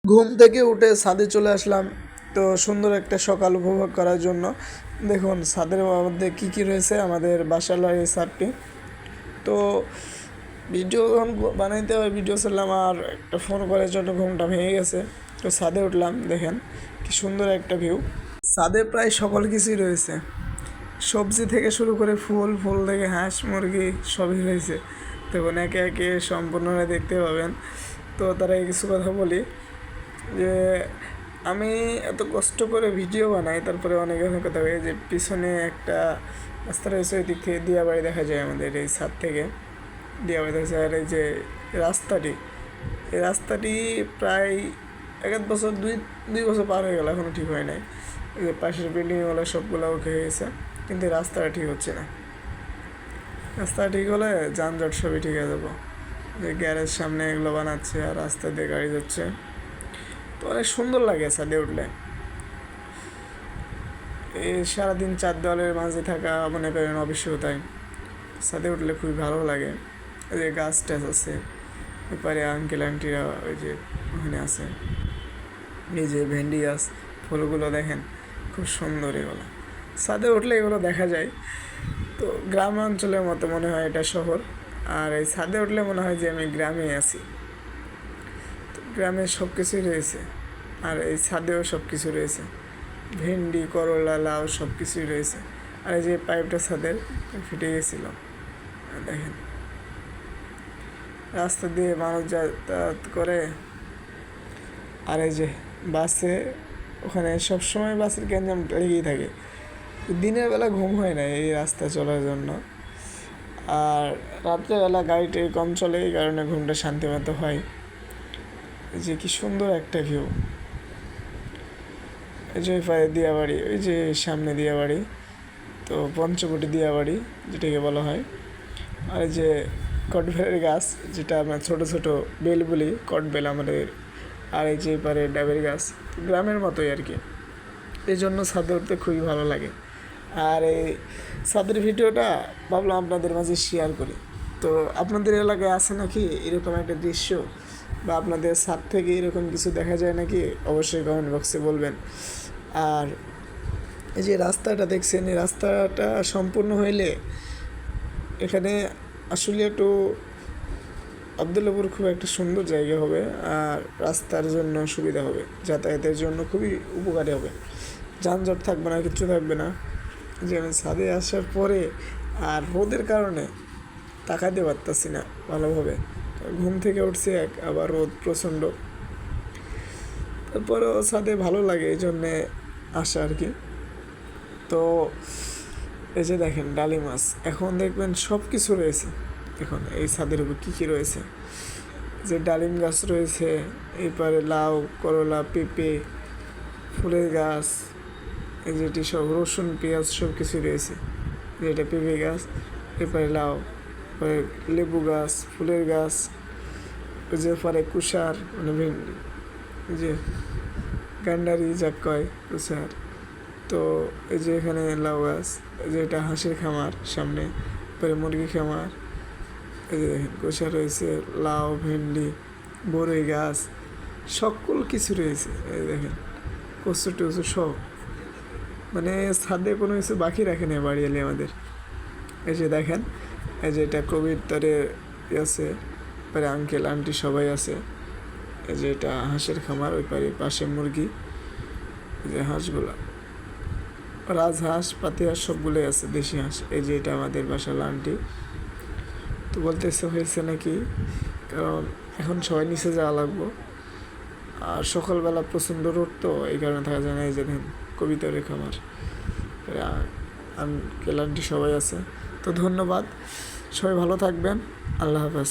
ঘুম থেকে উঠে ছাদে চলে আসলাম। তো সুন্দর একটা সকাল উপভোগ করার জন্য দেখুন ছাদের মধ্যে কী কী রয়েছে আমাদের বাসার এই ছাদটি। তো ভিডিও যখন বানাইতে হয় ভিডিও ছাড়লাম আর একটা ফোন করার জন্য ঘুমটা ভেঙে গেছে। তো ছাদে উঠলাম, দেখেন কি সুন্দর একটা ভিউ। ছাদে প্রায় সকল কিছুই রয়েছে, সবজি থেকে শুরু করে ফুল ফুল থেকে হাঁস মুরগি সবই রয়েছে। দেখুন একে একে সম্পূর্ণভাবে দেখতে পাবেন। তো তারা কিছু কথা বলি যে আমি এত কষ্ট করে ভিডিও বানাই, তারপরে অনেক অনেক কথা হয় যে পিছনে একটা রাস্তা রয়েছে, ওই দিক থেকে দিয়াবাড়ি দেখা যায় আমাদের এই ছাদ থেকে। দিয়াবাড়ি দেখা যায়। আর এই যে রাস্তাটি, এই রাস্তাটি প্রায় এক এক বছর দুই দুই বছর পার হয়ে গেল, এখনও ঠিক হয় নাই। এই যে পাশের বিল্ডিংগুলো সবগুলো ওকে হয়ে গেছে, কিন্তু রাস্তাটা ঠিক হচ্ছে না। রাস্তা ঠিক হলে যানজট সবই ঠিক হয়ে যাবো। যে গ্যারেজ সামনে এগুলো বানাচ্ছে আর রাস্তা দিয়ে গাড়ি যাচ্ছে, তো অনেক সুন্দর লাগে ছাদে উঠলে। এই সারাদিন চার দেওয়ালের মাঝে থাকা মনে করেন অবশ্যই, ছাদে উঠলে খুবই ভালো লাগে। ওই যে গাছ টাছ আছে, এপারে আঙ্কেল আন্টিরা ওই যে ওখানে আছে, এই যে ভেন্ডি গাছ, ফুলগুলো দেখেন খুব সুন্দর। এগুলো ছাদে উঠলে এগুলো দেখা যায়। তো গ্রাম অঞ্চলের মতো মনে হয় এটা শহর, আর এই ছাদে উঠলে মনে হয় যে আমি গ্রামে আছি। তো গ্রামে সব কিছুই রয়েছে, আর এই ছাদেও সব কিছু রয়েছে, ভেন্ডি করলা লাউ সব কিছুই রয়েছে। আর এই যে পাইপটা ছাদের ফেটে গেছিল, দেখেন রাস্তা দিয়ে মানুষ যাতায়াত করে। আর এই যে বাসে, ওখানে সবসময় বাসের গ্যাঞ্জাম লেগেই থাকে, দিনের বেলা ঘুম হয় না এই রাস্তা চলার জন্য। আর রাত্রেবেলা গাড়িটি কম চলে, এই কারণে ঘুমটা শান্তি মতো হয়। এই যে কি সুন্দর একটা ভিউ। এই যে পায়ে দিয়াবাড়ি, ওই যে সামনে দিয়াবাড়ি, তো পঞ্চবটি দিয়াবাড়ি যেটাকে বলা হয়। আর এই যে কটবেলের গাছ, যেটা আমরা ছোটো ছোটো বেল বলি, কটবেল আমাদের। আর এই যে পারে ডাবের গাছ, গ্রামের মতোই আর কি। এই জন্য ছাদে উঠতে খুবই ভালো লাগে। আর এই ছাদের ভিডিওটা ভাবলাম আপনাদের মাঝে শেয়ার করি। তো আপনাদের এলাকায় আছে নাকি এরকম একটা দৃশ্য, বা আপনাদের ছাদ থেকে এরকম কিছু দেখা যায় নাকি, অবশ্যই কমেন্ট বক্সে বলবেন। আর এই যে রাস্তাটা দেখছেন, এই রাস্তাটা সম্পূর্ণ হইলে এখানে আসলে একটু আবদুল্লাপুর খুব একটা সুন্দর জায়গা হবে, আর রাস্তার জন্য সুবিধা হবে, যাতায়াতের জন্য খুবই উপকারী হবে। যানজট থাকবে না, কিচ্ছু থাকবে না। যে আমি ছাদে আসার পরে আর রোদের কারণে তাকাতে পারতাছি না ভালোভাবে, ঘুম থেকে উঠছি এক, আবার রোদ প্রচণ্ড। তারপরেও ছাদে ভালো লাগে, এই জন্যে আসা আর কি। তো এই যে দেখেন ডালি মাছ, এখন দেখবেন সব কিছু রয়েছে। এখন এই ছাদের উপর কী কী রয়েছে, যে ডালিম গাছ রয়েছে, এরপরে লাউ করলা পেঁপে ফুলের গাছ, এই যেটি সব রসুন পেঁয়াজ সব কিছু রয়েছে। যেটা পেঁপে গাছ, এরপরে লাউ, পরে লেবু গাছ, ফুলের গাছ, ওই যে পরে কুষার মানে ভেন্ডি, যে গান্ডারি যাক কয় কুষার। তো এই যে এখানে লাউ গাছ, এই যে এটা হাঁসের খামার সামনে, পরে মুরগি খামার। এই যে দেখেন কুষা রয়েছে, লাউ ভেন্ডি বরই গাছ, সকল কিছু রয়েছে। এই দেখেন কচু টচু সব, মানে ছাদে কোনো কিছু বাকি রাখে না বাড়িয়ালি আমাদের। এই যে দেখেন, এই যে এটা কবিতারে আছে, পরে আঙ্কেল আন্টি সবাই আছে। এই যে এটা হাঁসের খামার, ওই পারে পাশে মুরগি, এই যে হাঁসগুলা রাজহাঁস পাতি হাঁস সবগুলোই আছে, দেশি হাঁস। এই যে এটা আমাদের বাসার আন্টি। তো বলতেছে হয়েছে নাকি, কারণ এখন সবাই নিচে যাওয়া লাগবো, আর সকালবেলা প্রচণ্ড রোদ, তো এই কারণে থাকা যায় না। এই যে দেখেন কবিতার খামার, আঙ্কেল আন্টি সবাই আছে। তো ধন্যবাদ, সবাই ভালো থাকবেন, আল্লাহ হাফেজ।